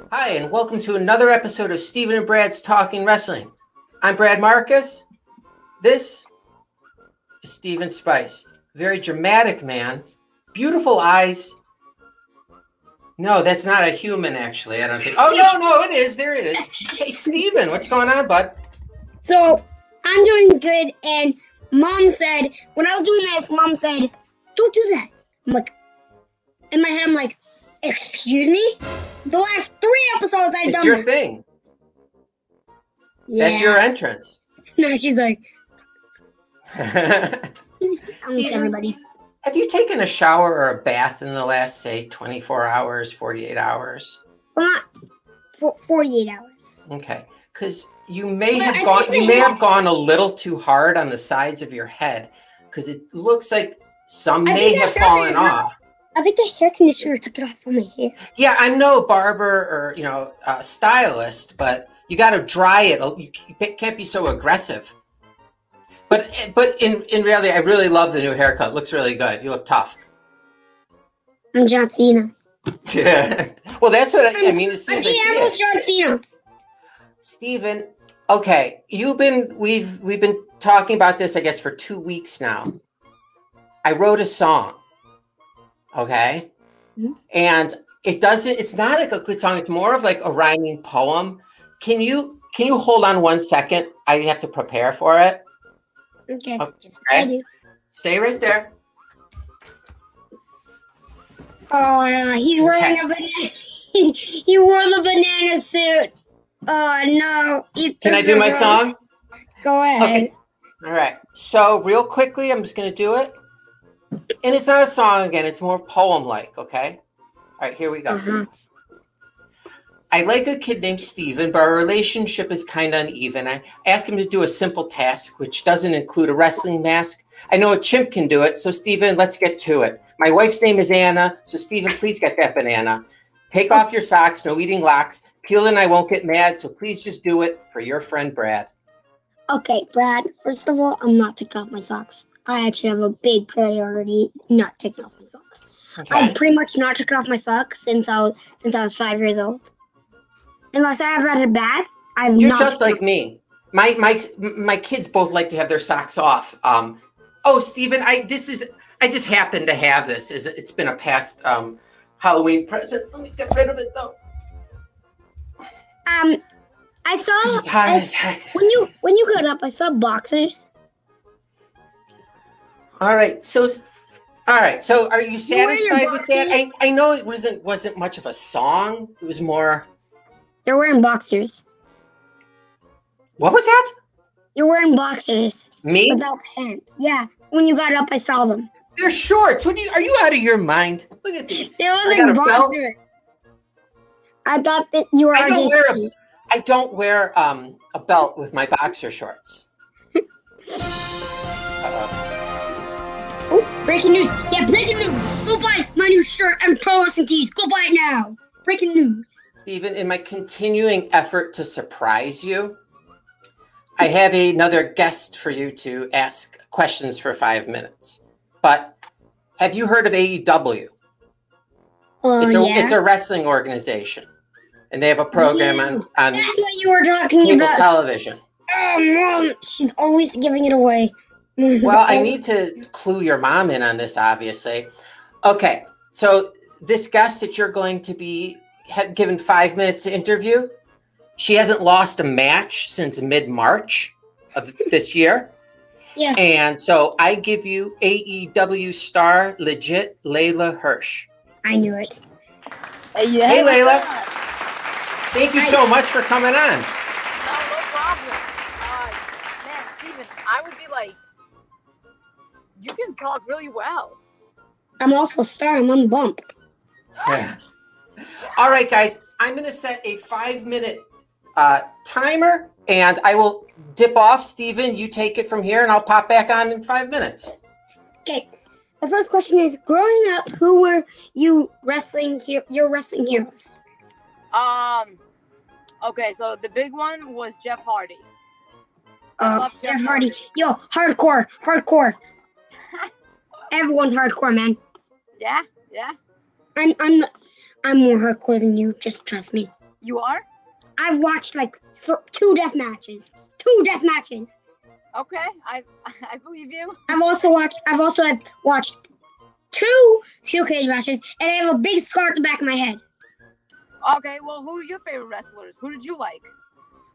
Hi, and welcome to another episode of Steven and Brad's Talking Wrestling. I'm Brad Marcus. This is Steven Spice. Very dramatic man. Beautiful eyes. No, that's not a human, actually. I don't think. Oh, no, it is. There it is. Hey, Steven, what's going on, bud? So, I'm doing good, and Mom said, when I was doing this, Mom said, don't do that. I'm like, in my head, I'm like, excuse me? The last 3 episodes I've done It's your thing. Yeah. That's your entrance. No, she's like, Steven, everybody. have you taken a shower or a bath in the last, say, 24 hours, 48 hours? Well, not 48 hours. Okay, because you may have gone a little too hard on the sides of your head, because it looks like some may have fallen off. I think the hair conditioner took it off from my hair. Yeah, I'm no barber or stylist, but you got to dry it. You can't be so aggressive. But in reality, I really love the new haircut. It looks really good. You look tough. I'm John Cena. Yeah. Well, that's what I mean. As soon as I see it. John Cena. Steven, okay, we've been talking about this, I guess, for 2 weeks now. I wrote a song. Okay. Mm-hmm. And it's not like a good song. It's more of like a rhyming poem. Can you hold on 1 second? I have to prepare for it. Okay. Okay. Stay right there. Oh no, he's wearing a banana. He wore the banana suit. Oh no. Can I do my song? Go ahead. Okay. All right. So real quickly, I'm just going to do it. And it's not a song again. It's more poem-like, okay? All right, here we go. Uh-huh. I like a kid named Steven, but our relationship is kind of uneven. I ask him to do a simple task, which doesn't include a wrestling mask. I know a chimp can do it, so Steven, let's get to it. My wife's name is Anna, so Steven, please get that banana. Take off your socks, no eating locks. Peel and I won't get mad, so please just do it for your friend Brad. Okay, Brad, first of all, I'm not taking off my socks. I actually have a big priority not taking off my socks. Okay. I've pretty much not taken off my socks since I was 5 years old. Unless I have had a bath, You're just like me. My kids both like to have their socks off. Oh, Steven, I just happened to have this. It's been a past Halloween present. Let me get rid of it though. I saw when you got up, I saw boxers. All right, so are you satisfied with that? I know it wasn't much of a song. It was more. You're wearing boxers. What was that? You're wearing boxers. Me? Without pants. Yeah. When you got up, I saw them. They're shorts. Are you out of your mind? Look at these. They look like boxers. I thought that you were. I don't wear a belt with my boxer shorts. Oh, breaking news. Yeah, breaking news. Go buy my new shirt and pro wrestling tees. Go buy it now. Breaking news. Steven, in my continuing effort to surprise you, I have another guest for you to ask questions for 5 minutes. But have you heard of AEW? It's a wrestling organization. And they have a program on that's what you were talking cable about. Television. Oh, Mom, she's always giving it away. Well, I need to clue your mom in on this, obviously. Okay, so this guest that you're going to be given 5 minutes to interview, she hasn't lost a match since mid-March of this year. Yeah. And so I give you AEW star legit Leyla Hirsch. I knew it. Hey, Leyla. Thank you so much for coming on. No problem. Man, Steven, I would be like, you can talk really well. I'm also a star. I'm on the bump. Yeah. All right, guys. I'm going to set a 5-minute timer, and I will dip off. Steven, you take it from here, and I'll pop back on in 5 minutes. Okay. The first question is, growing up, who were your wrestling heroes? Okay, so the big one was Jeff Hardy. Jeff Hardy. Yo, hardcore. Everyone's hardcore, man. Yeah. I'm more hardcore than you. Just trust me. You are? I've watched like 2 death matches. 2 death matches. Okay, I believe you. I've also watched 2 steel cage matches, and I have a big scar at the back of my head. Okay, well, who are your favorite wrestlers? Who did you like?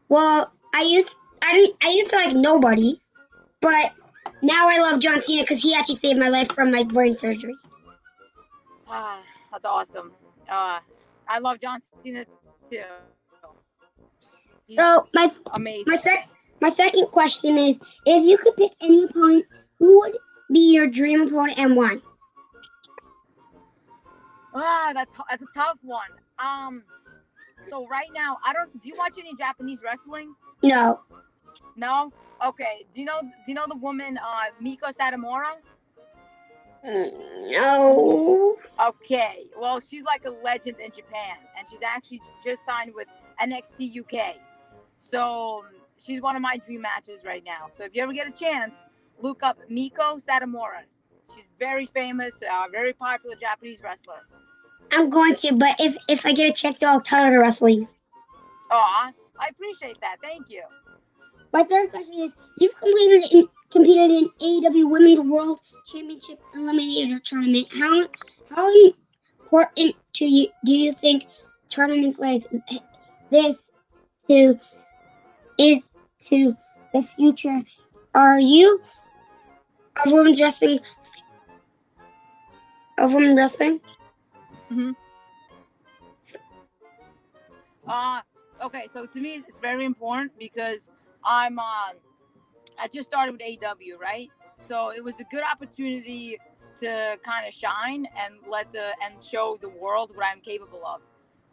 Well, I used to like nobody, but now I love John Cena because he actually saved my life from my brain surgery. Ah, that's awesome. I love John Cena too. He's So amazing. my second question is, if you could pick any opponent, who would be your dream opponent and why? That's a tough one. So right now, do you watch any Japanese wrestling? No. No? Okay. Do you know the woman Miko Satomura? No. Okay. Well, she's like a legend in Japan, and she's actually just signed with NXT UK. So she's one of my dream matches right now. So if you ever get a chance, look up Miko Satomura. She's very famous, very popular Japanese wrestler. I'm going to, but if I get a chance to, I'll tell her to wrestle you. Oh, I appreciate that. Thank you. My third question is, you've competed in AEW Women's World Championship Eliminator Tournament. How important do you think tournaments like this is to the future? Are you of women's wrestling? Mm-hmm. Okay, so to me it's very important because I just started with AEW, right? So it was a good opportunity to kind of shine and show the world what I'm capable of.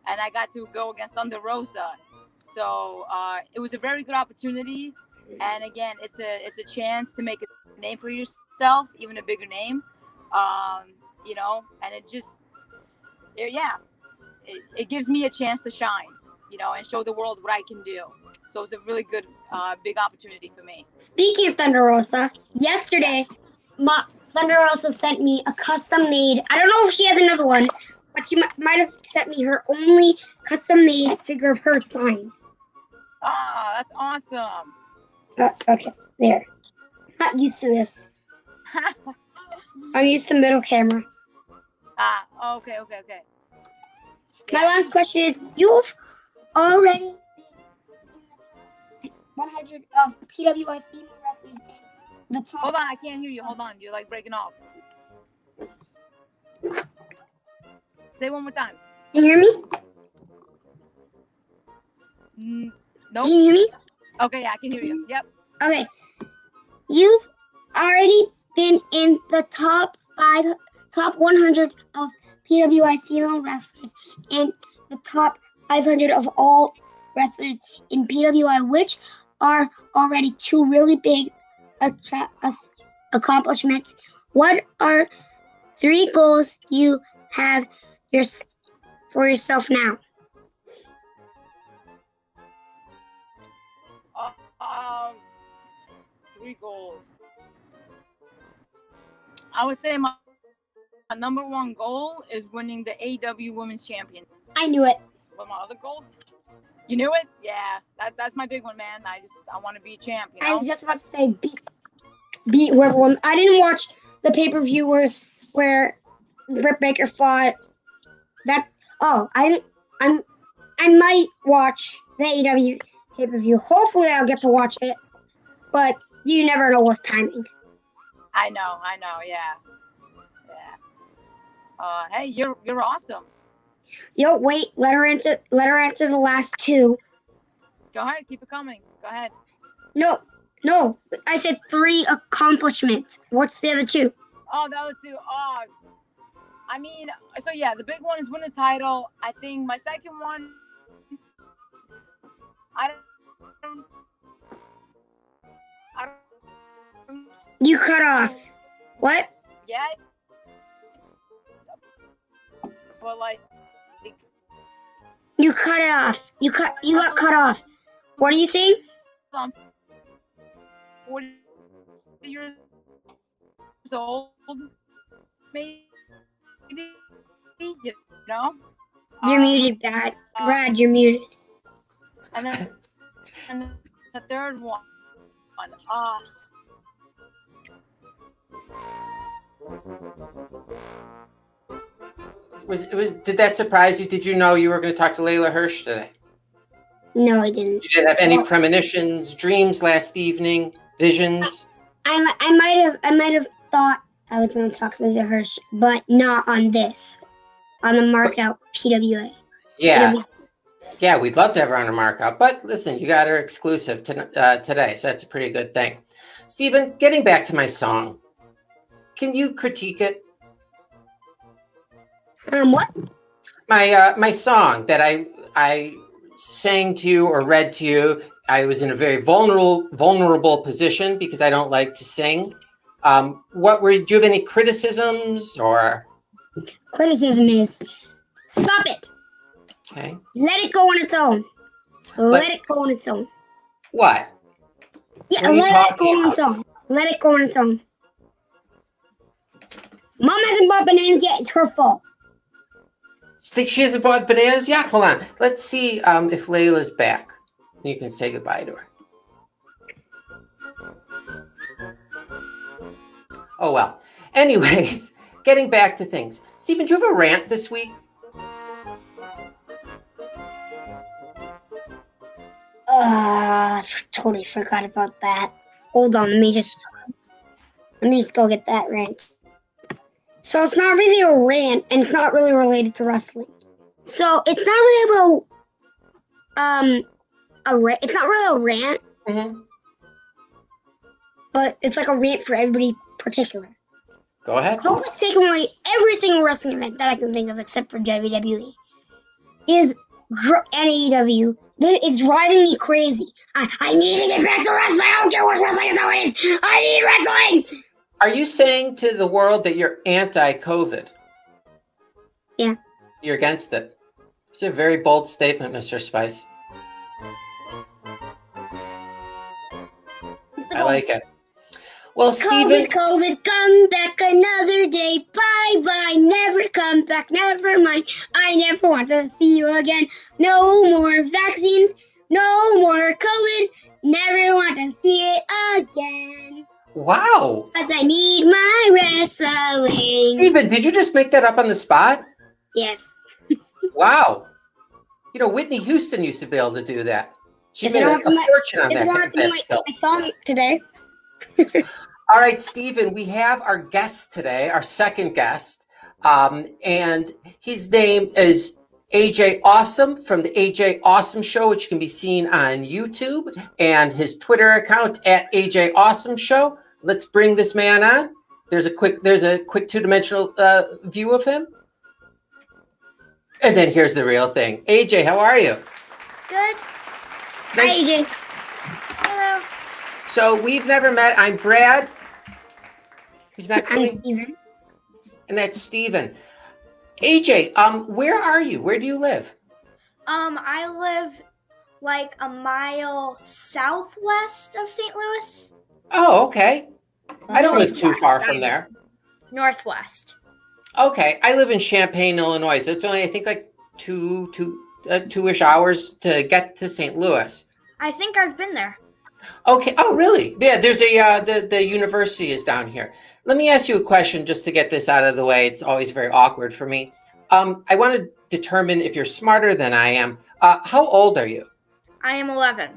And I got to go against Thunder Rosa. So it was a very good opportunity. And again, it's a chance to make a name for yourself, even a bigger name. And it gives me a chance to shine, and show the world what I can do. So it's a really good, big opportunity for me. Speaking of Thunder Rosa, yesterday, Thunder Rosa sent me a custom-made, I don't know if she has another one, but she might have sent me her only custom-made figure of her signed. Ah, that's awesome. Okay, there. Not used to this. I'm used to middle camera. Okay. My last question is, you've already been in the 100 of PWI female wrestlers in the top. Hold on, I can't hear you. Hold on, you're like breaking off. Say one more time. Can you hear me? Nope. Can you hear me? Okay, yeah, I can hear you. Yep. Okay. You've already been in the top 100 of PWI female wrestlers and the top 500 of all wrestlers in PWI, which are already 2 really big accomplishments. What are 3 goals you have for yourself now? 3 goals. I would say my number 1 goal is winning the AEW Women's Champion. I knew it. What my other goals? You knew it? Yeah, that's my big one, man. I want to be a champ. I was just about to say beat whoever won. I didn't watch the pay-per-view where Britt Baker fought. I might watch the AEW pay-per-view. Hopefully, I'll get to watch it, but you never know what's timing. I know, yeah. Hey, you're awesome. Yo, wait, let her answer the last 2. Go ahead, keep it coming. Go ahead. No, I said 3 accomplishments. What's the other 2? Oh, the other 2. Oh, I mean, so yeah, the big one is win the title. I think my second one, I don't. You cut off. What? Yeah. But like. You cut it off. You got cut off. What are you saying? 40 years old, maybe. You know. You're muted, Brad. You're muted. And then the third one. Did that surprise you? Did you know you were going to talk to Leyla Hirsch today? No, I didn't. You didn't have any premonitions, dreams last evening, visions? I might have thought I was going to talk to Leyla Hirsch, but not on this. On the markout PWA. Yeah. PWA. Yeah, we'd love to have her on a markup, but listen, you got her exclusive today, so that's a pretty good thing. Stephen, getting back to my song, can you critique it? What? My song that I sang to you or read to you. I was in a very vulnerable position because I don't like to sing. Do you have any criticisms or? Criticism is stop it. Okay. Let it go on its own. Let it go on its own. What? Yeah, let it go on its own. Let it go on its own. Mom hasn't bought bananas yet. It's her fault. Think she hasn't bought bananas yet? Hold on. Let's see if Layla's back. You can say goodbye to her. Oh, well. Anyways, getting back to things. Stephen, do you have a rant this week? Totally forgot about that. Hold on, let me just go get that rant. So it's not really a rant, and it's not really related to wrestling. So it's not really about it's not really a rant, but it's like a rant for everybody particular. Go ahead. Hope it's taken away every single wrestling event that I can think of except for WWE. Is and AEW. It's driving me crazy. I need to get back to wrestling. I don't care what wrestling is. I need wrestling. Are you saying to the world that you're anti-COVID? Yeah. You're against it. It's a very bold statement, Mr. Spice. I like it. Well, Stephen... COVID, come back another day. Bye-bye, never come back, never mind. I never want to see you again. No more vaccines, no more COVID. Never want to see it again. Wow. Because I need my wrestling. Stephen, did you just make that up on the spot? Yes. Wow. You know, Whitney Houston used to be able to do that. She made a fortune on that. I saw it today. All right, Stephen, we have our guest today, our second guest, and his name is AJ Awesome from the AJ Awesome Show, which can be seen on YouTube, and his Twitter account at AJ Awesome Show. Let's bring this man on. There's a quick two-dimensional view of him. And then here's the real thing. AJ, how are you? Good. It's nice. Hi, AJ. Hello. So we've never met. I'm Brad. Who's next to me? Steven. And that's Stephen. AJ, where are you? Where do you live? I live like a mile southwest of St. Louis. Oh, okay. I don't live too far from there. Northwest. Okay, I live in Champaign, Illinois. So it's only, I think, like two-ish hours to get to St. Louis. I think I've been there. Okay. Oh, really? Yeah. There's the university is down here. Let me ask you a question just to get this out of the way. It's always very awkward for me. I want to determine if you're smarter than I am. How old are you? I am 11.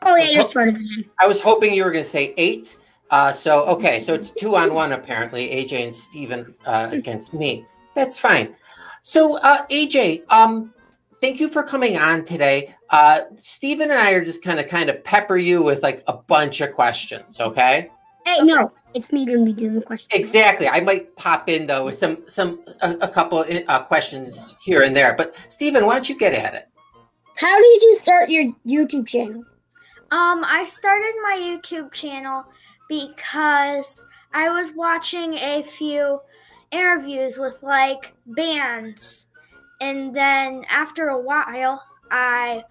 Oh, yeah, you're smarter than him. I was hoping you were going to say 8. So it's 2-on-1 apparently, AJ and Stephen against me. That's fine. So AJ, thank you for coming on today. Stephen and I are just kind of pepper you with like a bunch of questions, okay? Hey, no, it's me going to be doing the questions. Exactly. I might pop in though with a couple questions here and there. But Stephen, why don't you get at it? How did you start your YouTube channel? I started my YouTube channel because I was watching a few interviews with like bands, and then after a while I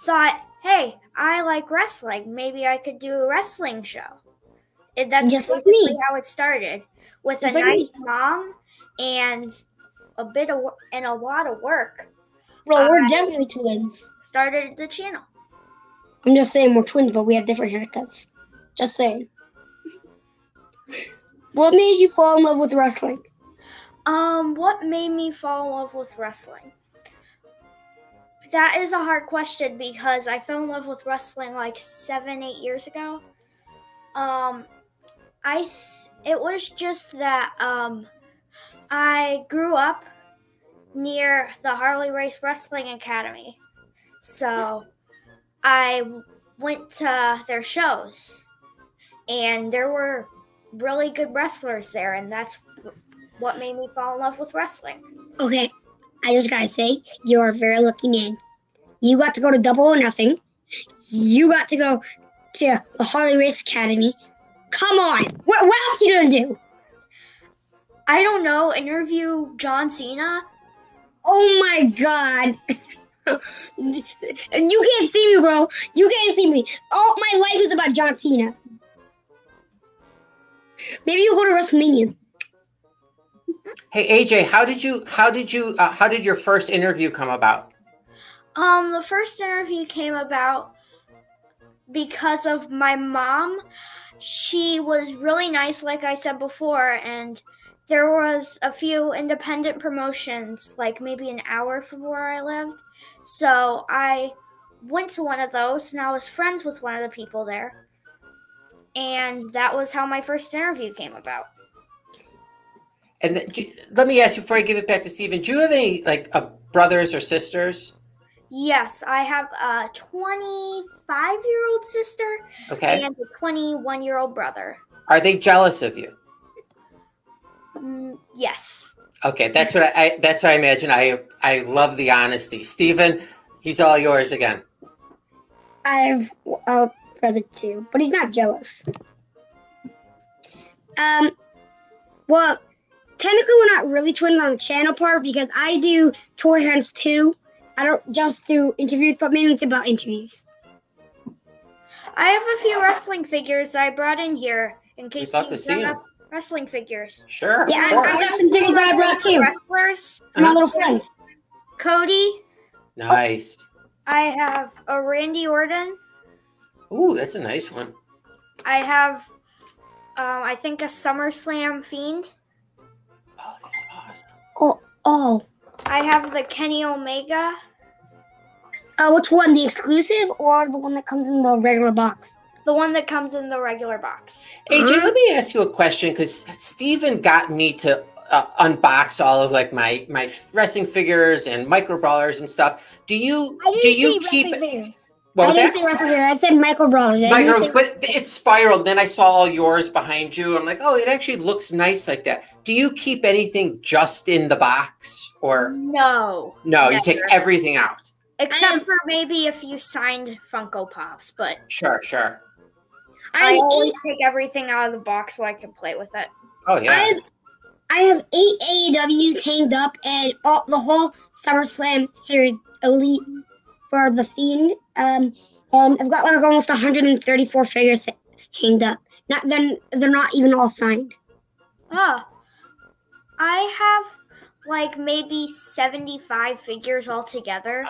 thought, hey, I like wrestling, maybe I could do a wrestling show. And that's just basically like how it started, with just a like nice mom and a lot of work. Bro, we're definitely twins. Started the channel. I'm just saying we're twins, but we have different haircuts. Just saying. What made you fall in love with wrestling? What made me fall in love with wrestling? That is a hard question because I fell in love with wrestling like 7-8 years ago. It was just that I grew up near the Harley Race Wrestling Academy, so I went to their shows, and there were really good wrestlers there, and that's what made me fall in love with wrestling. Okay, I just gotta say, you're a very lucky man. You got to go to Double or Nothing. You got to go to the Harley Race Academy. Come on, what else are you gonna do? I don't know, interview John Cena. Oh my God. You can't see me, bro. You can't see me. All my life is about John Cena. Maybe you'll go to WrestleMania. Hey AJ, how did your first interview come about? The first interview came about because of my mom. She was really nice, like I said before, and there was a few independent promotions, like maybe an hour from where I lived. So I went to one of those, and I was friends with one of the people there. And that was how my first interview came about. And let me ask you before I give it back to Steven, do you have any brothers or sisters? Yes, I have a 25-year-old sister and a 21-year-old brother. Are they jealous of you? Yes. Okay, that's what I imagine. I love the honesty. Steven, he's all yours again. I have a brother too, but he's not jealous. Well, technically we're not really twins on the channel part because I do toy hunts too. I don't just do interviews, but mainly it's about interviews. I have a few wrestling figures I brought in here in case you see them. Wrestling figures. Sure. Yeah, I got some figures I brought too. Wrestlers. My little friends. Cody. Nice. I have a Randy Orton. Ooh, that's a nice one. I have, I think, a SummerSlam Fiend. Oh, that's awesome. Oh. I have the Kenny Omega. Which one? The exclusive or the one that comes in the regular box? The one that comes in the regular box. AJ, let me ask you a question because Steven got me to unbox all of my wrestling figures and micro brawlers and stuff. Do you keep? What was that? I didn't say wrestling figures. I said micro brawlers. But it spiraled. Then I saw all yours behind you. I'm like, oh, it actually looks nice like that. Do you keep anything just in the box or no? No, you take everything out. Except for maybe a few signed Funko Pops, but sure. I always take everything out of the box so I can play with it. Oh yeah. I have 8 AEWs hanged up and the whole SummerSlam series Elite for the Fiend. And I've got almost 134 figures hanged up. They're not even all signed. Oh, I have maybe 75 figures altogether.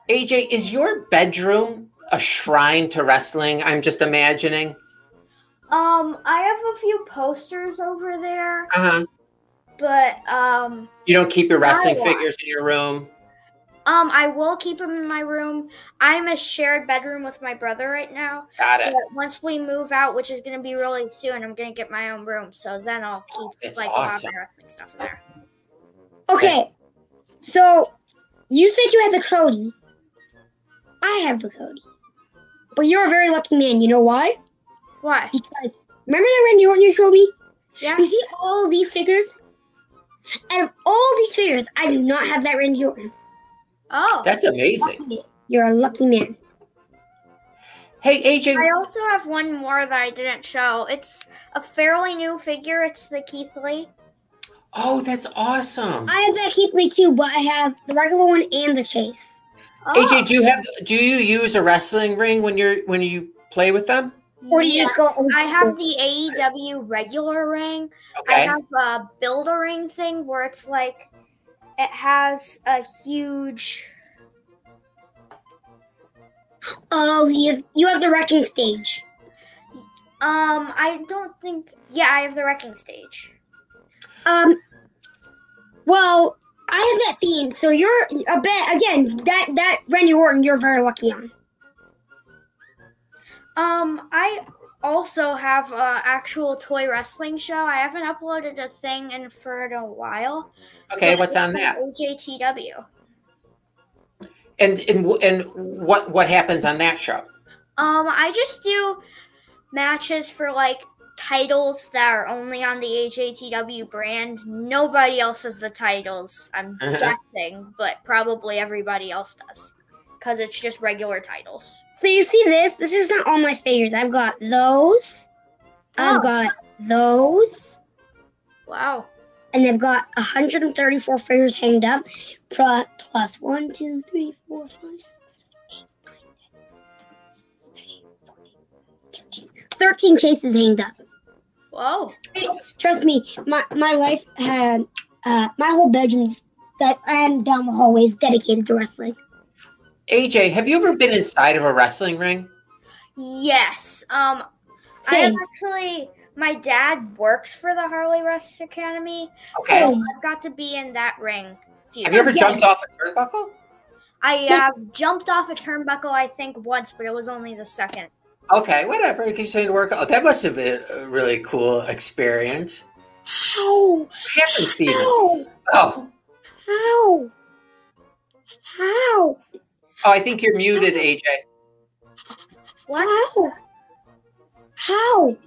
AJ, is your bedroom a shrine to wrestling? I'm just imagining. I have a few posters over there. But you don't keep your wrestling figures in your room? I will keep them in my room. I'm a shared bedroom with my brother right now. Got it. But once we move out, which is going to be really soon, I'm going to get my own room. So then I'll keep awesome. all my wrestling stuff there. Okay, so you said you had the Cody. I have the Cody. But you're a very lucky man. You know why? Why? Because remember that Randy Orton you showed me? Yeah. You see all these figures? Out of all these figures, I do not have that Randy Orton. Oh. That's amazing. You're a lucky man. Hey, AJ. I also have one more that I didn't show. It's a fairly new figure. It's the Keith Lee. Oh, that's awesome. I have that Keith Lee too, but I have the regular one and the Chase. Oh. AJ, do you use a wrestling ring when you play with them? Or do you just go old I school? have the AEW regular ring. Okay. I have a Build-A-Ring thing where it's it has a huge... Oh, you have the wrecking stage. I don't think. Yeah, I have the wrecking stage. Well, I have that Fiend, so you're a bit again. That Randy Orton, you're very lucky on. I also have an actual toy wrestling show. I haven't uploaded a thing for a while. Okay, what's on that? AJTW. And what happens on that show? I just do matches for like titles that are only on the AJTW brand. Nobody else has the titles, I'm guessing, but probably everybody else does. Because it's just regular titles. So you see this? This is not all my figures. I've got those. I've got those. Wow. And I've got 134 figures hanged up. Plus 1, 2, 3, 4, 5, 6, 7, 8, 9, 10, 13, 14, 15, 13 cases hanged up. Whoa. Trust me, my life had my whole bedroom's that and down the hallway is dedicated to wrestling. AJ, have you ever been inside of a wrestling ring? Yes. I have actually. My dad works for the Harley Race Academy, Okay. so I've got to be in that ring. Have you ever jumped off a turnbuckle? I have jumped off a turnbuckle, I think, once, but it was only the second. Okay, whatever. It keeps saying to work. Oh, that must have been a really cool experience. How? What happened, Steven? How? Oh. How? Oh, I think you're muted, AJ. Wow. How?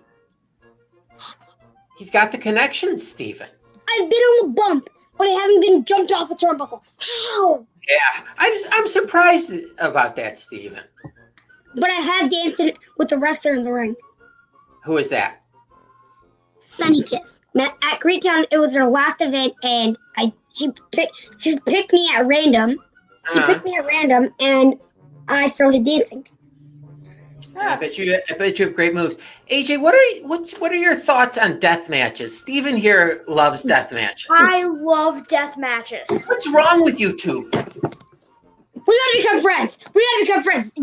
He's got the connections, Steven. I've been on the bump, but I haven't been jumped off the turnbuckle. How? Yeah, I'm surprised about that, Steven. But I have danced with the wrestler in the ring. Who is that? Sunny Kiss. At Great Town, it was her last event, and she picked me at random. She picked me at random, and I started dancing. I bet you have great moves. AJ, what are your thoughts on death matches? Steven here loves death matches. I love death matches. What's wrong with you two? We gotta become friends. Do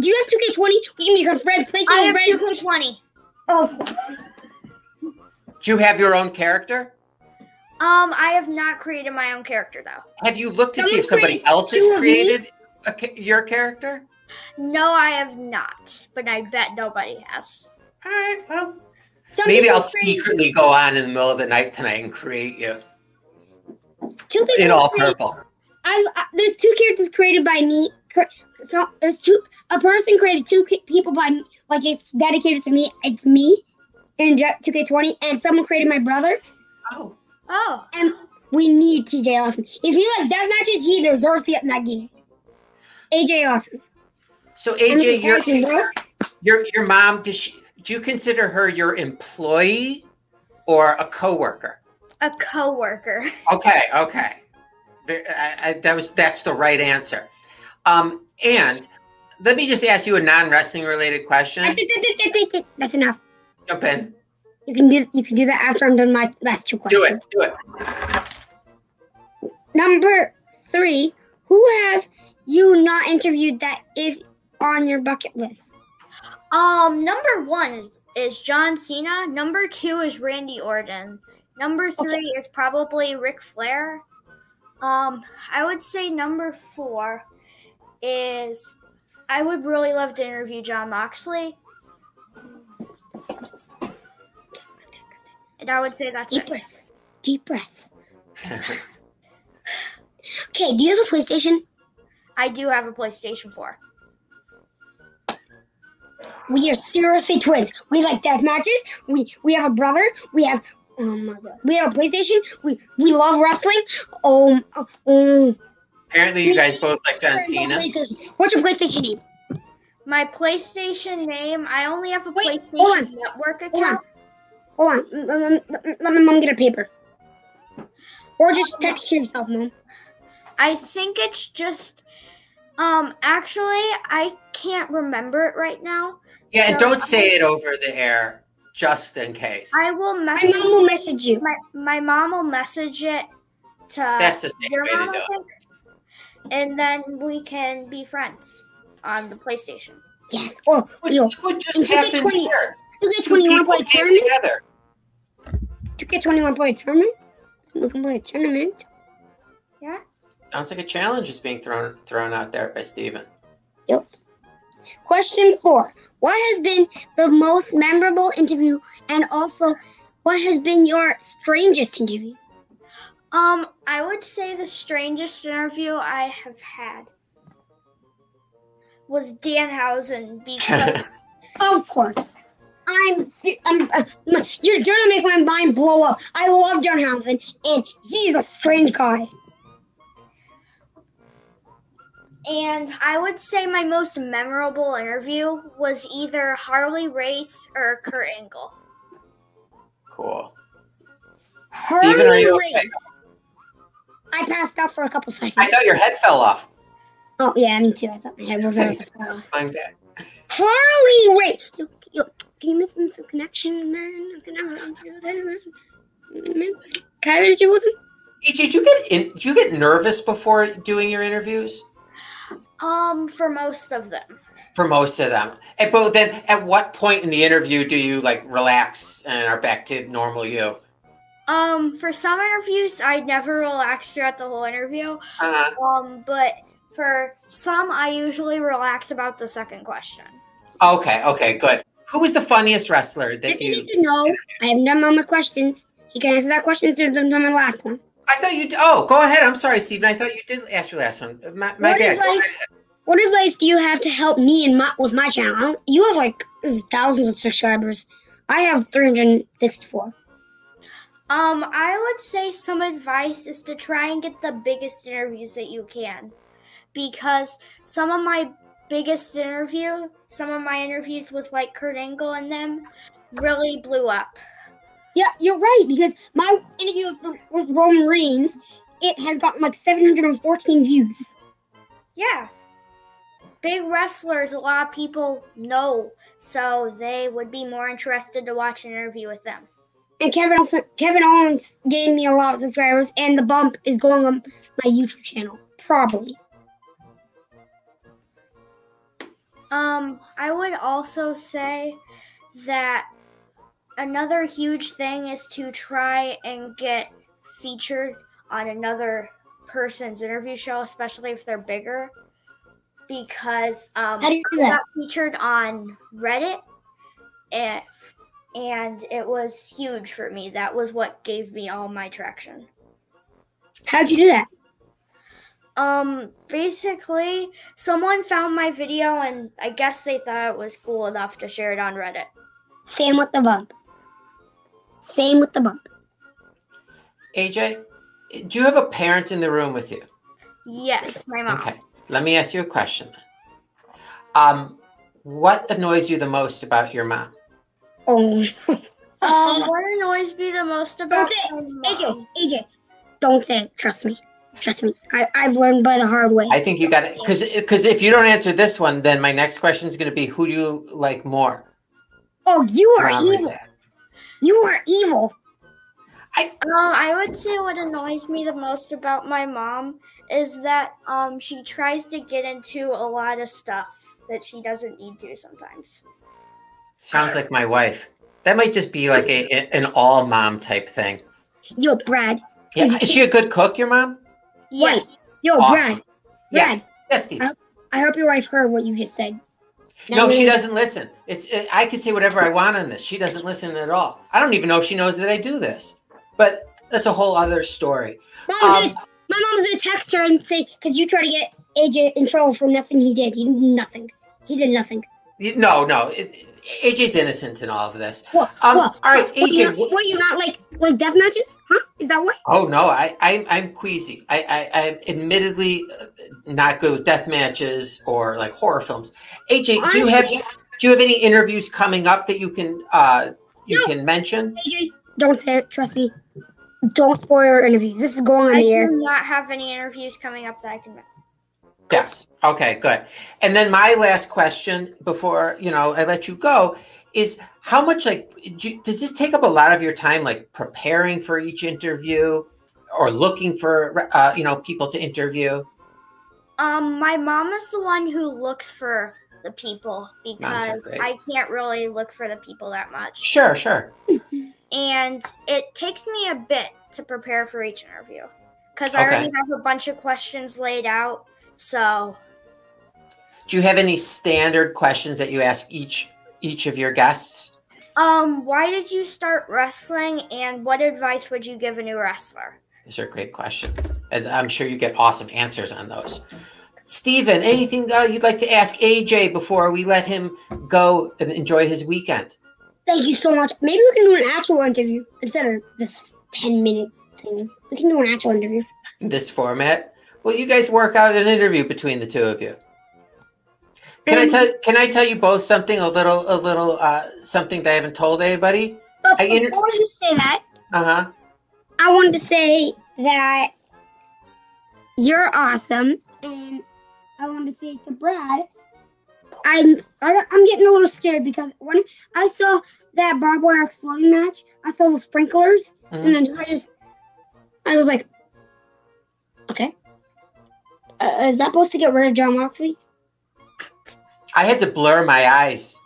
you have 2K20? We can become friends. I have 2K20. Oh. Do you have your own character? I have not created my own character though. Have you looked to see if somebody else has created your character? No, I have not, but I bet nobody has. All right, well, maybe I'll secretly go on in the middle of the night tonight and create you. In all purple. There's 2 characters created by me. A person created 2 people by me, like it's dedicated to me. It's me in 2K20, and someone created my brother. Oh. And we need TJ Awesome. If he likes death matches, he deserves to get in that game. AJ Awesome. So AJ, your mom, do you consider her your employee or a coworker? A coworker. Okay. That's the right answer. And let me just ask you a non-wrestling related question. That's enough. Jump in. You can do that after I'm done my last 2 questions. Do it. Number 3, who have you not interviewed that is on your bucket list? Number 1 is John Cena. Number 2 is Randy Orton. Number 3 is probably Ric Flair. I would say number 4 is I would really love to interview John Moxley. And I would say that's Deep breaths. Okay, do you have a PlayStation? I do have a PlayStation 4. We are seriously twins. We like death matches. We have a brother. We have we have a PlayStation. We love wrestling. Apparently, you guys both like John Cena. What's your PlayStation name? My PlayStation name. I only have a PlayStation Network account. Hold on. Let my mom get a paper. Or just text yourself, Mom. I think it's just. Actually, I can't remember it right now. Yeah, and don't say it over the air, just in case. I will message. My mom will message you. My mom will message it to. That's the same way to do it. And then we can be friends on the PlayStation. Yes. Or What just happened here? You get Two 21 people point came tournament. together. You get 21 point tournament. We can play a tournament. Yeah. Sounds like a challenge is being thrown out there by Steven. Yep. Question 4. What has been the most memorable interview, and also what has been your strangest interview? I would say the strangest interview I have had was Danhausen because Of course. You're gonna make my mind blow up. I love Danhausen, and he's a strange guy. and I would say my most memorable interview was either Harley Race or Kurt Angle. Cool. Steven, are you okay? I passed out for a couple seconds. I thought your head fell off. Oh yeah, me too. I thought my head was off. I'm bad. Harley Race. Can you make some connection, man? Can I read you with him? Did you get nervous before doing your interviews? For most of them. For most of them. But then at what point in the interview do you like relax and are back to normal you? For some interviews, I never relax throughout the whole interview. But for some, I usually relax about the second question. Okay, good. Who was the funniest wrestler that you? No, I haven't done all my questions. He can answer that question since I've done my last one. I thought you. Oh, go ahead. I'm sorry, Steven. I thought you did ask your last one. My bad. What advice do you have to help me with my channel? You have like thousands of subscribers. I have 364. I would say some advice is to try and get the biggest interviews that you can, because some of my interviews with like Kurt Angle and them really blew up. Yeah, you're right, because my interview with Roman Reigns, it has gotten like 714 views. Yeah. Big wrestlers, a lot of people know, so they would be more interested to watch an interview with them. And Kevin Owens gave me a lot of subscribers, and the bump is going on my YouTube channel, probably. I would also say that another huge thing is to try and get featured on another person's interview show, especially if they're bigger. Because how do you do that? I got featured on Reddit, and it was huge for me. That was what gave me all my traction. How'd you do that? Basically, someone found my video, and I guess they thought it was cool enough to share it on Reddit. Same with the bump. AJ, do you have a parent in the room with you? Yes, my mom. Okay, let me ask you a question. What annoys you the most about your mom? What annoys me the most about my mom? AJ, don't say it. Trust me. I've learned by the hard way. I think you got it. Because if you don't answer this one, then my next question is going to be, who do you like more? Oh, you are evil. You are evil. I would say what annoys me the most about my mom is that she tries to get into a lot of stuff that she doesn't need to sometimes. Sounds like my wife. That might just be like an all mom type thing. Yo, Brad. Yeah, is she a good cook, your mom? Yes. Wait. Yo, awesome. Brad. Yes, Steve. I hope your wife heard what you just said. No, she doesn't listen. I can say whatever I want on this. She doesn't listen at all. I don't even know if she knows that I do this. But that's a whole other story. My mom was going to text her and say, because you tried to get AJ in trouble for nothing he did. He did nothing. No. AJ's innocent in all of this. All right, AJ. Were you not like death matches? Huh? Is that what? Oh no, I'm queasy. I'm admittedly not good with death matches or like horror films. AJ, do you have any interviews coming up that you can can mention? AJ, don't say it. Trust me. Don't spoil your interviews. This is going on the air. I do not have any interviews coming up that I can mention. Yes. Okay, good. And then my last question before, I let you go is how much does this take up a lot of your time, like preparing for each interview or looking for, people to interview? My mom is the one who looks for the people because I can't really look for the people that much. Sure. And it takes me a bit to prepare for each interview because I already have a bunch of questions laid out. So, do you have any standard questions that you ask each of your guests? Why did you start wrestling, and what advice would you give a new wrestler? These are great questions, and I'm sure you get awesome answers on those. Steven, anything you'd like to ask AJ before we let him go and enjoy his weekend? Thank you so much. Maybe we can do an actual interview instead of this 10-minute thing. We can do an actual interview. This format? Well, you guys work out an interview between the two of you. Can I tell you both something a little something that I haven't told anybody? But before you say that, I wanted to say that you're awesome, and I wanted to say to Brad, I'm getting a little scared because when I saw that barbed wire exploding match, I saw the sprinklers, and then I was like, okay, is that supposed to get rid of John Moxley? I had to blur my eyes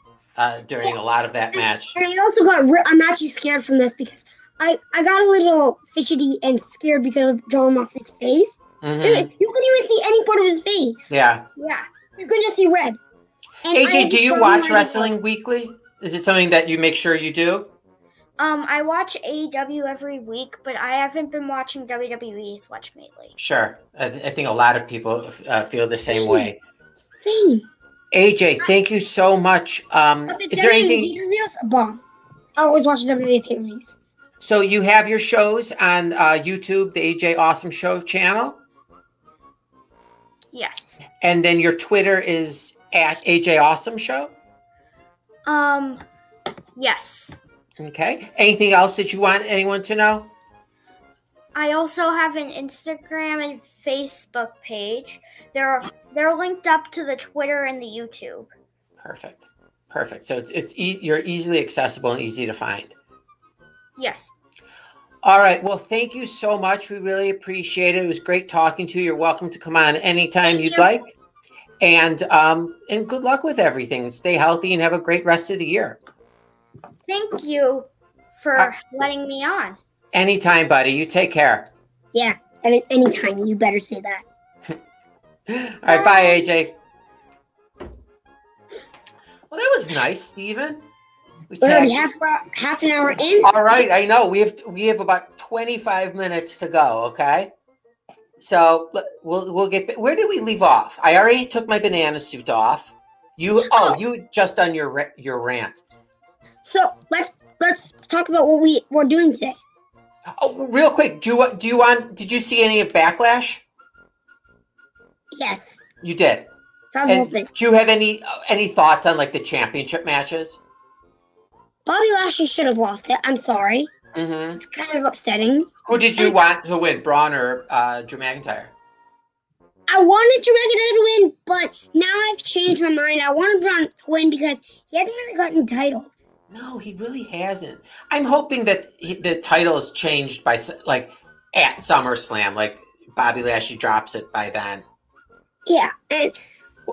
during a lot of that match. And I also I'm actually scared from this because I got a little fidgety and scared because of John Moxley's face. You couldn't even see any part of his face. Yeah. You could just see red. And AJ, do you watch wrestling weekly? Is it something that you make sure you do? I watch AEW every week, but I haven't been watching WWE as much lately. Sure. I think a lot of people feel the same way. Same. AJ, thank you so much. Is there anything? Bomb. I always watch WWE pay-per-views. So you have your shows on YouTube, the AJ Awesome Show channel? Yes. And then your Twitter is at AJ Awesome Show? Yes. Okay. Anything else that you want anyone to know? I also have an Instagram and Facebook page. They're linked up to the Twitter and the YouTube. Perfect. So you're easily accessible and easy to find. Yes. All right. Well, thank you so much. We really appreciate it. It was great talking to you. You're welcome to come on anytime you'd like. And good luck with everything. Stay healthy and have a great rest of the year. Thank you for letting me on. Anytime, buddy. You take care. Yeah, anytime. You better say that. All right, bye, AJ. Well, that was nice, Steven. We're already half an hour in. All right, I know. We have about 25 minutes to go, okay? So we'll get. Where did we leave off? I already took my banana suit off. You just done your rant. So let's talk about what we're doing today. Oh, real quick, did you see any of Backlash? Yes. You did. And do you have any thoughts on like the championship matches? Bobby Lashley should have lost it. I'm sorry. It's kind of upsetting. Who did you want to win, Braun or Drew McIntyre? I wanted Drew McIntyre to win, but now I've changed my mind. I wanted Braun to win because he hasn't really gotten titles. No, he really hasn't. I'm hoping that the title is changed by like at SummerSlam, like Bobby Lashley drops it by then. Yeah, and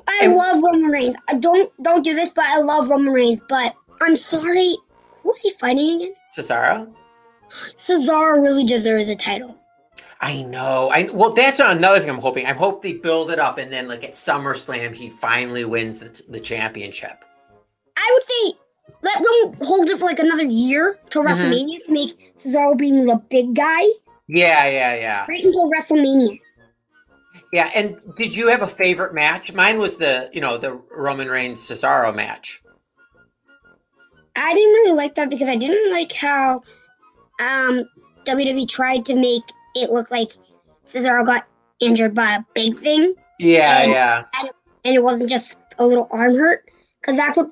I love Roman Reigns. I don't do this, but I love Roman Reigns. But I'm sorry, who was he fighting again? Cesaro. Cesaro really deserves a title. I know. Well, that's another thing I'm hoping. I hope they build it up, and then like at SummerSlam, he finally wins the championship. I would say let them hold it for like another year till WrestleMania to make Cesaro being the big guy. Yeah. Right until WrestleMania. Yeah, and did you have a favorite match? Mine was the Roman Reigns Cesaro match. I didn't really like that because I didn't like how WWE tried to make it look like Cesaro got injured by a big thing. Yeah. And it wasn't just a little arm hurt, because that's what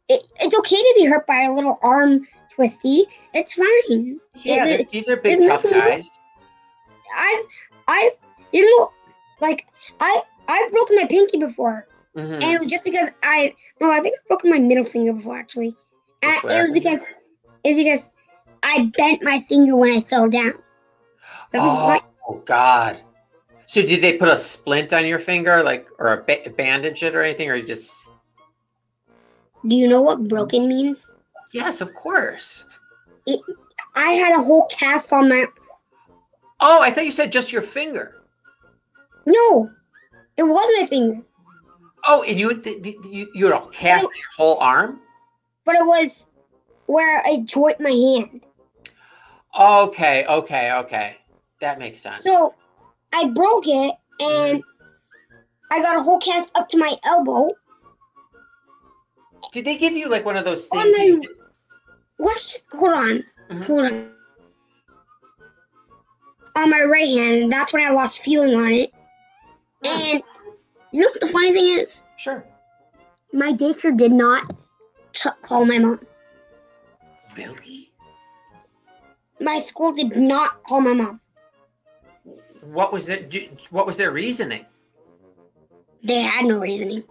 it's okay to be hurt by a little arm twisty. It's fine. Yeah, these are big tough guys. I've broken my pinky before, and it was just because I think I've broken my middle finger before actually. And it was because I bent my finger when I fell down. Oh God! So did they put a splint on your finger, like, or a bandage it or anything, or you just? Do you know what broken means? Yes, of course. I had a whole cast on my. Oh, I thought you said just your finger. No, it was my finger. Oh, and you had a cast on your whole arm? But it was where I joint my hand. Okay. That makes sense. So I broke it, and I got a whole cast up to my elbow. Did they give you like one of those things? What? Hold on. Hold on. On my right hand, that's when I lost feeling on it. And you know what the funny thing is? Sure. My daycare did not call my mom. Really? My school did not call my mom. What was their reasoning? They had no reasoning.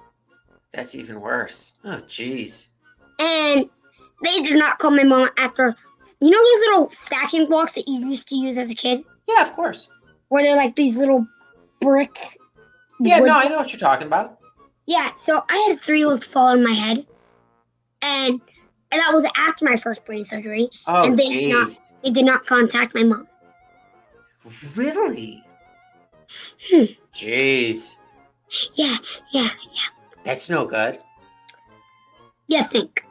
That's even worse. Oh, jeez. And they did not call my mom after, you know those little stacking blocks that you used to use as a kid? Yeah, of course. Where they're like these little brick. Yeah, no, I know what you're talking about. Yeah, so I had 3 of those fall on my head. And that was after my first brain surgery. Oh, and they did not contact my mom. Really? Jeez. Yeah. That's no good. Yeah, think.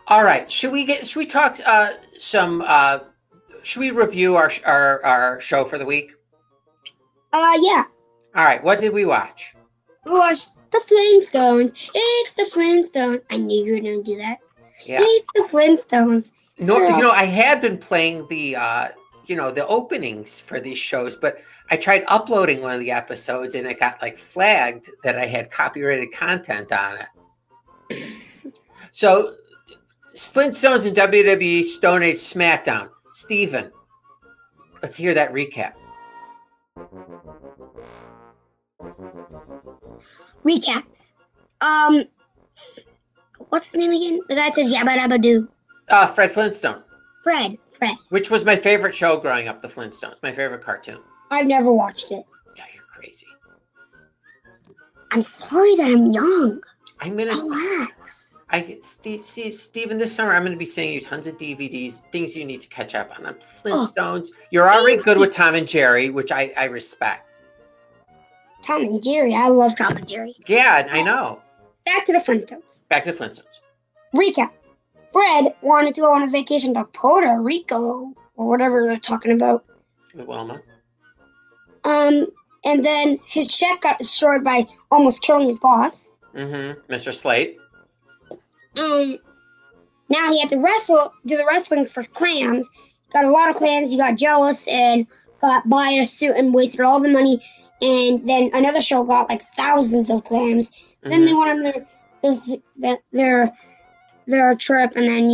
All right. Should we talk should we review our show for the week? Yeah. All right. What did we watch? We watched The Flintstones. It's the Flintstones. I knew you were going to do that. Yeah. It's the Flintstones. No, I had been playing the the openings for these shows, but I tried uploading one of the episodes and it got like flagged that I had copyrighted content on it. So Flintstones and WWE Stone Age SmackDown. Steven, let's hear that recap. Recap. What's his name again? The guy said Jabba Dabba Doo. Fred Flintstone. Fred. Which was my favorite show growing up, The Flintstones. My favorite cartoon. I've never watched it. Yeah, you're crazy. I'm sorry that I'm young. I'm gonna. Relax. See, Steven, this summer I'm going to be sending you tons of DVDs, things you need to catch up on. Flintstones. You're already good with Tom and Jerry, which I respect. Tom and Jerry. I love Tom and Jerry. Yeah, I know. Back to the Flintstones. Recap. Fred wanted to go on a vacation to Puerto Rico or whatever they're talking about. With Wilma. And then his ship got destroyed by almost killing his boss. Mr. Slate. Now he had to do the wrestling for clams. Got a lot of clams. He got jealous and got bought a suit and wasted all the money. And then another show got like thousands of clams. Then they went on their trip, and then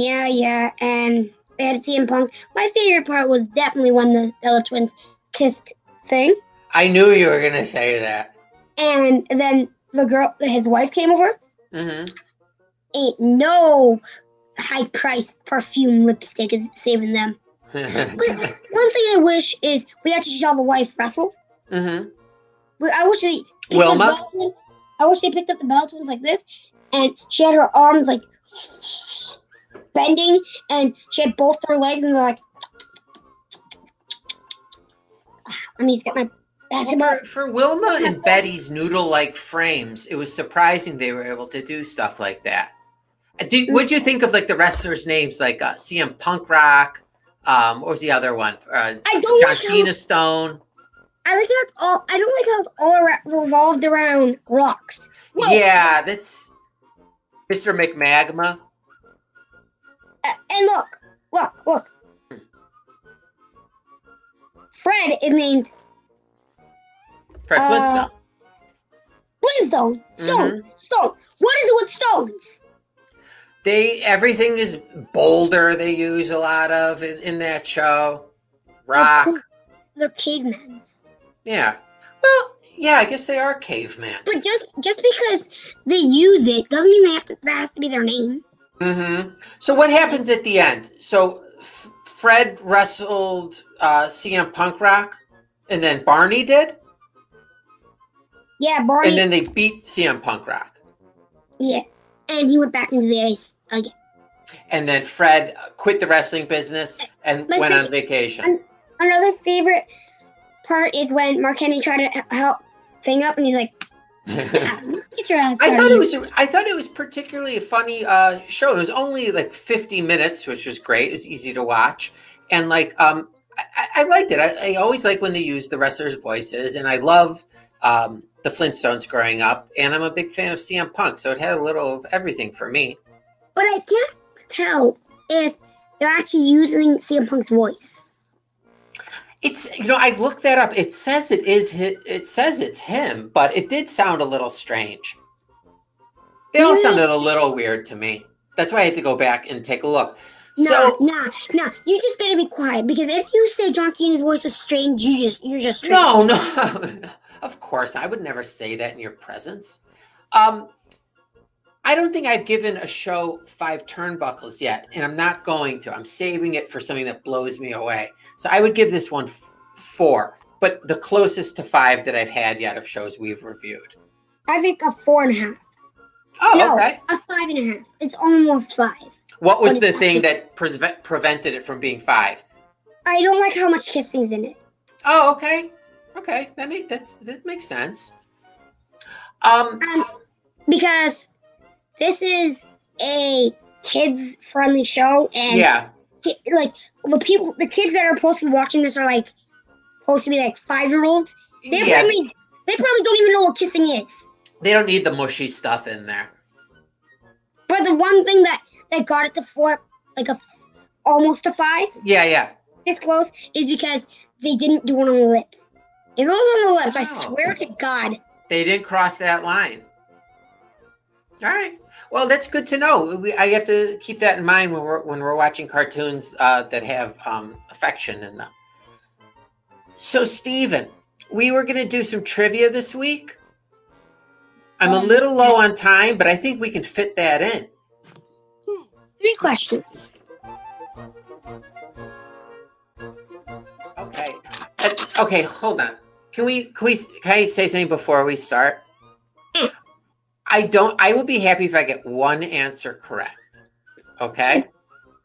and they had CM Punk. My favorite part was definitely when the Bella Twins kissed thing. I knew you were gonna say that. And then his wife came over. Ain't no high-priced perfume lipstick is saving them. But one thing I wish is we actually saw the wife wrestle. I wish they picked up the Bella Twins. I wish they picked up the Bella Twins like this, and she had her arms like bending, and she had both her legs, and they're like. Let me just get my basketball. Well, for Wilma and Betty's noodle-like frames, it was surprising they were able to do stuff like that. What'd you think of like the wrestlers' names, like CM Punk Rock? What was the other one? John Cena Stone. I don't like how it's all revolved around rocks. Whoa. Yeah, that's Mr. McMagma. And look. Fred is named Fred Flintstone. Flintstone. Stone. What is it with stones? Everything is boulder. They use a lot of in that show. Rock. They're cavemen. Yeah. Well, yeah, I guess they are cavemen. But just because they use it doesn't mean that has to be their name. So what happens at the end? So Fred wrestled CM Punk Rock, and then Barney did? Yeah, Barney. And then they beat CM Punk Rock. Yeah, and he went back into the ice again. And then Fred quit the wrestling business and went on vacation. Another favorite part is when Mark Henry tried to help Thing up, and he's like, "Get your ass out of here." I thought it was particularly a funny show. It was only like 50 minutes, which was great. It was easy to watch, and like I liked it. I always like when they use the wrestlers' voices, and I love the Flintstones growing up, and I'm a big fan of CM Punk, so it had a little of everything for me. But I can't tell if they're actually using CM Punk's voice. It's, I looked that up. It says it says it's him, but it did sound a little strange. They all sounded a little weird to me. That's why I had to go back and take a look. Nah. You just better be quiet, because if you say John Cena's voice was strange, you're just tripping. No. Of course, I would never say that in your presence. I don't think I've given a show 5 turnbuckles yet, and I'm not going to. I'm saving it for something that blows me away. So I would give this one 4, but the closest to 5 that I've had yet of shows we've reviewed. I think a 4.5. Oh, no, okay. A 5.5. It's almost 5. What was the thing that prevented it from being 5? I don't like how much kissing's in it. Oh, okay. Okay, that makes sense. Because this is a kids-friendly show, and like the kids that are supposed to be watching this are supposed to be 5-year-olds. They probably don't even know what kissing is. They don't need the mushy stuff in there. But the one thing that got it to 4, almost a 5. Yeah. This close is because they didn't do one on the lips. If it was on the lips, I swear to God, they didn't cross that line. All right. Well, that's good to know. I have to keep that in mind when we're watching cartoons that have affection in them. So, Steven, we were going to do some trivia this week. I'm a little low on time, but I think we can fit that in. 3 questions. Okay. Okay, hold on. Can I say something before we start? I will be happy if I get one answer correct. Okay?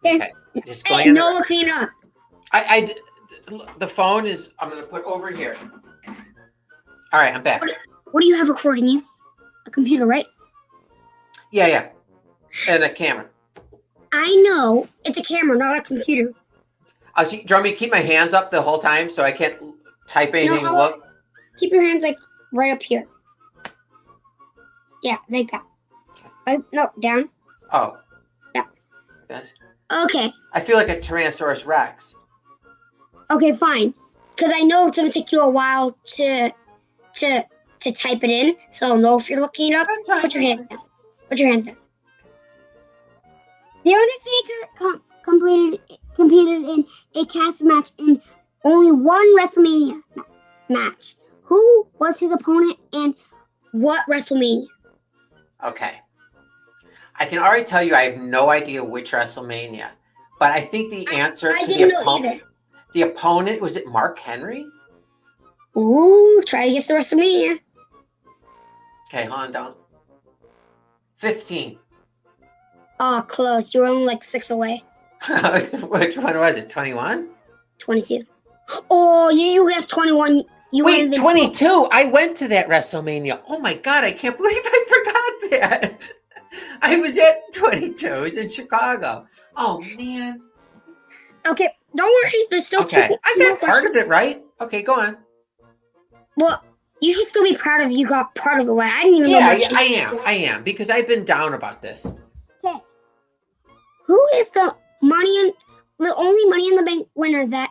Okay. Just going no looking up. The phone is, I'm going to put over here. All right, I'm back. What do you have recording you? A computer, right? Yeah. And a camera. I know. It's a camera, not a computer. Do you want me to keep my hands up the whole time so I can't type anything and look? Keep your hands right up here. Yeah, like that. No, down. Oh. Yeah. Yes. Okay. I feel like a Tyrannosaurus Rex. Okay, fine. Because I know it's going to take you a while to type it in, so I'll know if you're looking it up. Put your hands down. Put your hands down. The Undertaker competed in a cast match in only one WrestleMania match. Who was his opponent and what WrestleMania? Okay. I can already tell you I have no idea which WrestleMania, but I think the answer to the opponent, was it Mark Henry? Ooh, try to guess the WrestleMania. Okay, hold on down. 15. Oh, close. You were only 6 away. Which one was it? 21? 22. Oh, you guessed 21. Wait, 22? I went to that WrestleMania. Oh my God, I can't believe I forgot that. I was at 22. It was in Chicago. Oh, man. Okay, don't worry. There's still I got part of it right. Okay, go on. Well, you should still be proud of you got part of it right. I didn't even know. Yeah, I am, because I've been down about this. Okay. Who is the only Money in the Bank winner that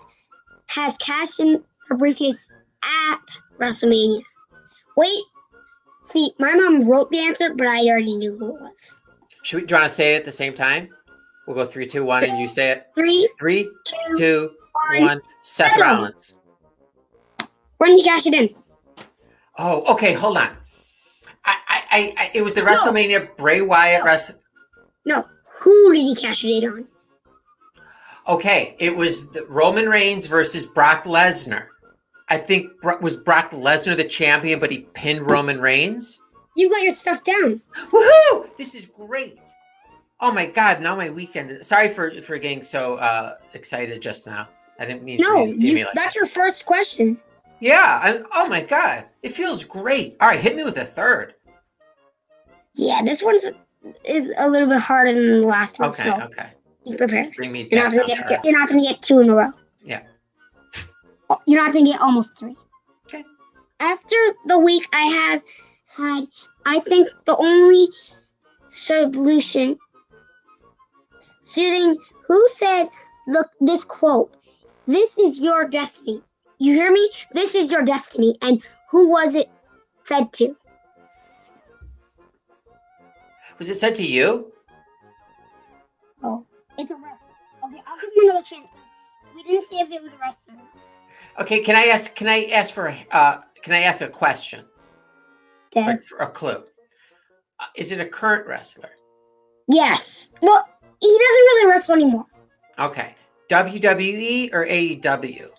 has cashed in her briefcase at WrestleMania? Wait. See, my mom wrote the answer, but I already knew who it was. Do you want to say it at the same time? We'll go 3, 2, 1, and you say it. 3, 2, 1. Seth Rollins. When did you cash it in? Oh, okay. Hold on. It was the WrestleMania Bray Wyatt No. Who did he cash it in on? Okay, it was the Roman Reigns versus Brock Lesnar. I think was Brock Lesnar the champion, but he pinned Roman Reigns. You got your stuff down. Woohoo! This is great. Oh my God! Now my weekend. Sorry for getting so excited just now. I didn't mean for you to see me like that's your first question. Yeah. Oh my God! It feels great. All right, hit me with a third. Yeah, this one is a little bit harder than the last one. Okay. So Okay. be prepared. Bring me You're back not gonna get 2 in a row. Yeah. You're not gonna get almost 3. Okay. After the week I have had, I think the only solution. Shooting. Who said, "Look, this quote. This is your destiny." You hear me? This is your destiny. And who was it said to? Was it said to you? Oh, it's a wrestler. Okay, I'll give him another chance. We didn't see if it was a wrestler. Okay, can I ask a question? Okay. Like for a clue. Is it a current wrestler? Yes. Well, he doesn't really wrestle anymore. Okay. WWE or AEW?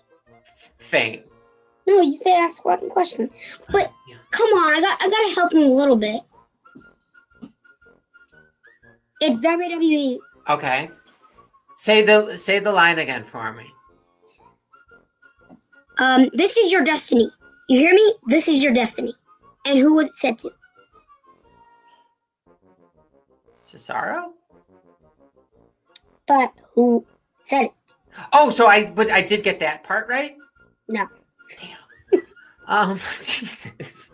Fame. No, you said ask one question. But Yeah. come on, I gotta help him a little bit. It's WWE. Okay. Say the line again for me. This is your destiny. You hear me? This is your destiny. And who was it said to? Cesaro? But who said it? Oh, so I did get that part right? No. Damn. Jesus.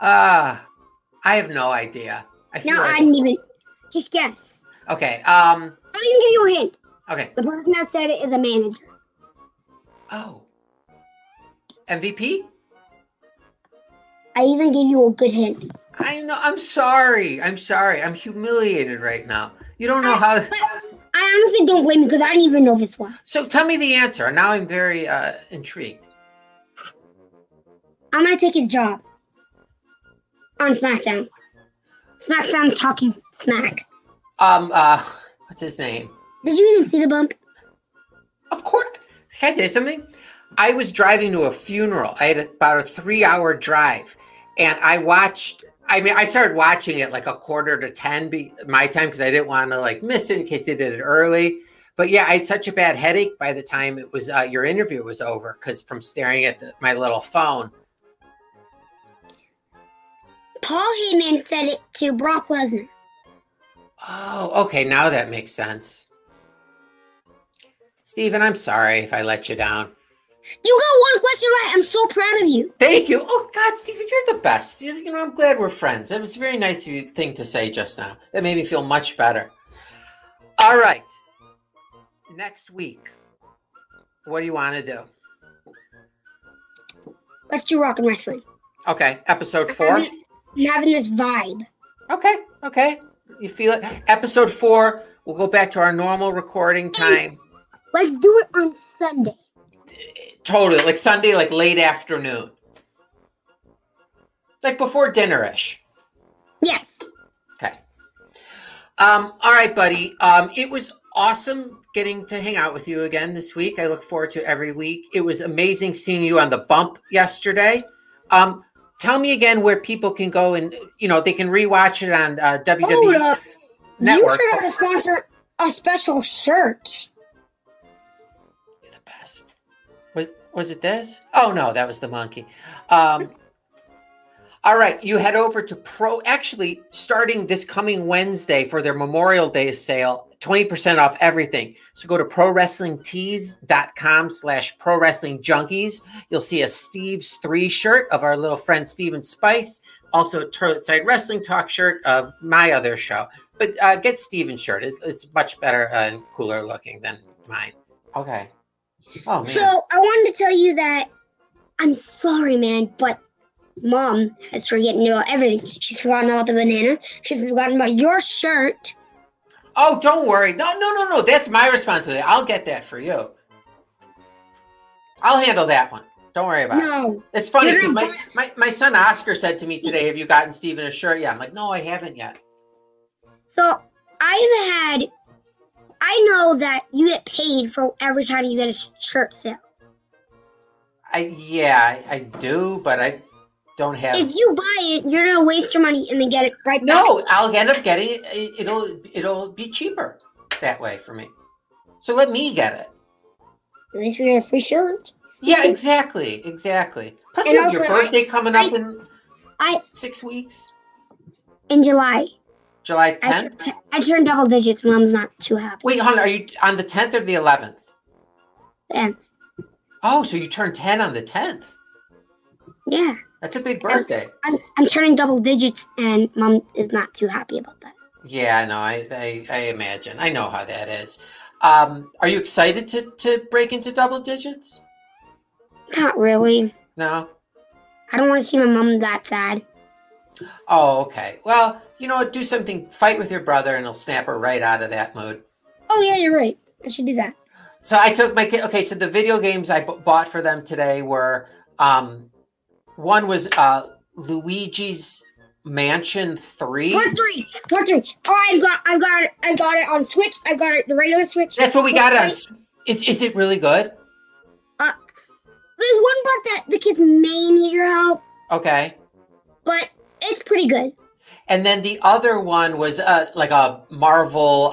I have no idea. I didn't even. Just guess. Okay. I'll even give you a hint. Okay. The person that said it is a manager. Oh. MVP? I even gave you a good hint. I know. I'm sorry. I'm humiliated right now. You don't know how. I honestly don't blame you because I didn't even know this one. So tell me the answer. Now I'm very intrigued. I'm gonna take his job on SmackDown. SmackDown talking smack. What's his name? Did you even see the bump? Of course. Can I tell you something? I was driving to a funeral. I had about a 3-hour drive, and I started watching it like 9:45 my time because I didn't want to miss it in case they did it early. But yeah, I had such a bad headache by the time it was your interview was over because from staring at my little phone. Paul Heyman said it to Brock Lesnar. Oh, okay. Now that makes sense. Steven, I'm sorry if I let you down. You got one question right. I'm so proud of you. Thank you. Oh, God, Steven, you're the best. You know, I'm glad we're friends. That was a very nice thing to say just now. That made me feel much better. All right. Next week, what do you want to do? Let's do Rock and Wrestling. Okay. Episode 4? I'm having this vibe. Okay. You feel it? Episode 4, we'll go back to our normal recording time. Let's do it on Sunday. Totally. Like Sunday, like late afternoon. Like before dinner-ish. Yes. Okay. All right, buddy. It was awesome getting to hang out with you again this week. I look forward to every week. It was amazing seeing you on the bump yesterday. Tell me again where people can go and, they can rewatch it on WWE Hold up. Network. You forgot to sponsor a special shirt. You're the best. Was it this? Oh, no, that was the monkey. All right, you head over to actually, starting this coming Wednesday for their Memorial Day sale, 20% off everything. So go to prowrestlingtees.com/prowrestlingjunkies. You'll see a Steve's 3 shirt of our little friend Steven Spice. Also a Toilet Side Wrestling Talk shirt of my other show. But get Steven's shirt. It's much better and cooler looking than mine. Okay. Oh, man. So I wanted to tell you that I'm sorry, man, but Mom has forgotten about everything. She's forgotten about the bananas. She's forgotten about your shirt. Oh, don't worry. No. That's my responsibility. I'll get that for you. I'll handle that one. Don't worry about it. It's funny because my son Oscar said to me today, have you gotten Steven a shirt yet? I'm like, no, I haven't yet. So I know that you get paid for every time you get a shirt sale. I do, but I don't have. If you buy it, you're gonna waste your money and then get it right back. No, I'll end up getting it. It'll be cheaper that way for me. So let me get it. At least we get a free shirt. Yeah, exactly. Plus, And you have also, your birthday coming up in 6 weeks. In July. July 10th? I turned double digits. Mom's not too happy. Wait, hold on. Are you on the 10th or the 11th? 10th. Oh, so you turned 10 on the 10th. Yeah. That's a big birthday. I'm turning double digits, and Mom is not too happy about that. Yeah, I know. I imagine. I know how that is. Are you excited to break into double digits? Not really. No? I don't want to see my mom that sad. Oh, okay. Well, you know what? Do something. Fight with your brother, and he'll snap her right out of that mood. Oh, yeah, you're right. I should do that. So I took my kid. Okay, so the video games I bought for them today were, one was Luigi's Mansion 3. Part 3. Oh, I got it on Switch. I got it the regular Switch. That's what we got on. Is it really good? There's one part that the kids may need your help. Okay. But it's pretty good. And then the other one was like a Marvel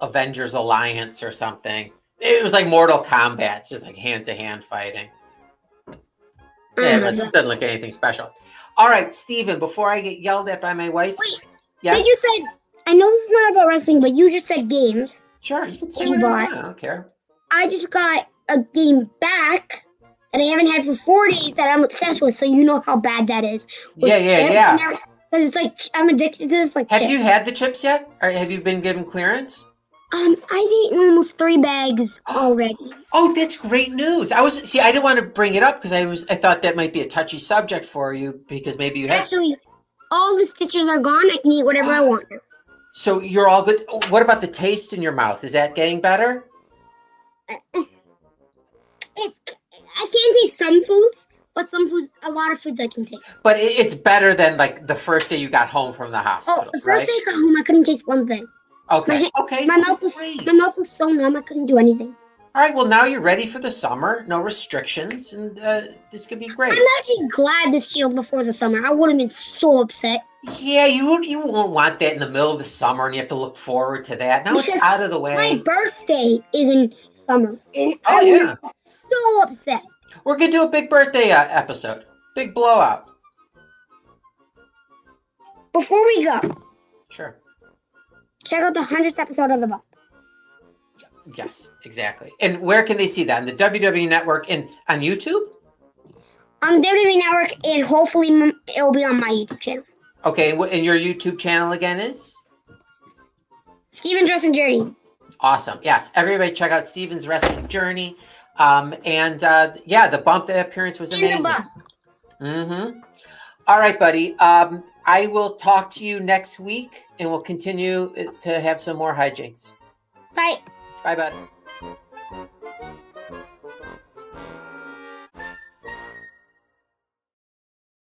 Avengers Alliance or something. It was like Mortal Kombat. It's just like hand-to-hand fighting. Yeah, it doesn't look anything special. All right, Steven, before I get yelled at by my wife. Wait, yes? did you say, I know this is not about wrestling, but you just said games. Sure, you can say you whatever bought. you want. I don't care. I just got a game back that I haven't had for 4 days that I'm obsessed with, so you know how bad that is. Yeah. Because it's like, I'm addicted to this like Have chips. you had the chips yet? Or have you been given clearance? I ate almost 3 bags already. Oh, that's great news. I didn't want to bring it up because I thought that might be a touchy subject for you because maybe you had. Actually, all the stitches are gone. I can eat whatever I want now. So you're all good. What about the taste in your mouth? Is that getting better? I can't taste some foods, but some foods, a lot of foods I can taste. But it's better than like the first day you got home from the hospital. Oh, the first day I got home, I couldn't taste one thing. Okay. My mouth was so numb I couldn't do anything. All right. Well, now you're ready for the summer. No restrictions, and this could be great. I'm actually glad this healed before the summer. I would have been so upset. Yeah, you won't want that in the middle of the summer, and you have to look forward to that. Now it's out of the way. My birthday is in summer, and I was so upset. We're gonna do a big birthday episode, big blowout. Before we go, sure. Check out the 100th episode of The Bump. Yes, exactly. And where can they see that? On the WWE Network and on YouTube? On WWE Network, and hopefully it'll be on my YouTube channel. Okay, and your YouTube channel again is? Steven's Wrestling Journey. Awesome. Yes, everybody check out Steven's Wrestling Journey. The Bump, the appearance was amazing. The Bump. Mm-hmm. All right, buddy. I will talk to you next week, and we'll continue to have some more hijinks. Bye. Bye, bud.